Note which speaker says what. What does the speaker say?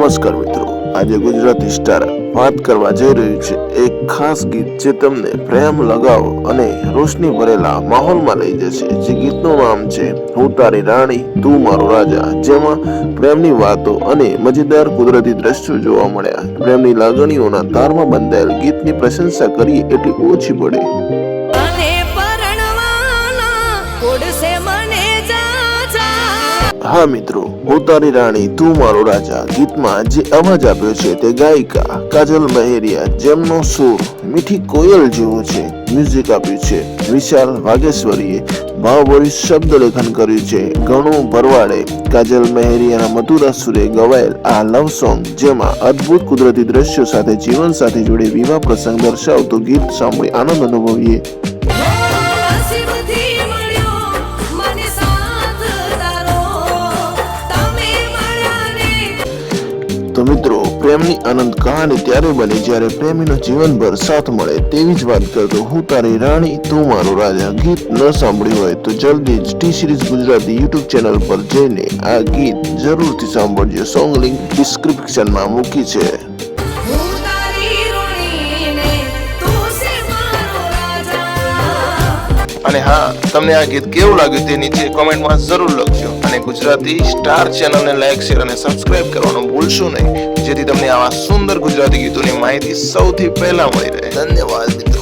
Speaker 1: નમસ્કાર મિત્રો, આજે ગુજરાતી સ્ટાર વાત કરવા જઈ રહ્યું છે એક ખાસ ગીત જે તમને પ્રેમ, લગાવ અને રોશની ભરેલા માહોલમાં લઈ જશે। જે ગીતનું નામ છે હું તારી રાણી તું મારો રાજા, જેમાં પ્રેમની વાતો અને મજેદાર કુદરતી દ્રશ્યો જોવા મળ્યા। પ્રેમની લાગણીઓના તારમાં બંધાયેલ ગીતની પ્રશંસા કરીએ એટલી ઓછી પડે। હા મિત્રો, હું તારી રાણી તું મારો રાજા ગીતમાં જે અવાજ આપ્યો છે તે ગાયિકા કાજલ મહેરિયા, જેમનો સૂર મીઠી કોયલ જેવો છે। મ્યુઝિક આપ્યું છે વિશાલ વાઘેશ્વરીએ, ભાવભર્યું શબ્દ લેખન કર્યું છે ગણુ ભરવાડે। કાજલ મહેરિયાના મધુર સુરે ગવાયેલ આ લવ સોંગ, જેમાં અદ્ભુત કુદરતી દ્રશ્યો સાથે જીવન સાથે જોડે વિવાહ પ્રસંગ દર્શાવતું ગીત સાંભળી આનંદ અનુભવીએ। તો મિત્રો, પ્રેમની આનંદ કહાની ત્યારે બને જ્યારે પ્રેમીનો જીવનભર સાથ મળે। તેવી જ વાત કરતો હું તારી રાણી તું મારો રાજા ગીત ન સાંભળ્યું હોય તો જલ્દી જ T series Gujarati YouTube channel પર જઈને આ ગીત જરૂરથી સાંભળજો। સોંગ લિંક ડિસ્ક્રિપ્શનમાં મૂકી છે। અને હા, તમને આ ગીત કેવું લાગ્યું તે નીચે કોમેન્ટમાં જરૂર લખજો અને ગુજરાતી સ્ટાર ચેનલને લાઈક, શેર અને સબસ્ક્રાઇબ કરવાનું ભૂલશો નહીં, જેથી તમને આવા સુંદર ગુજરાતી ગીતોની માહિતી સૌથી પહેલા મળી રહે। ધન્યવાદ મિત્રો।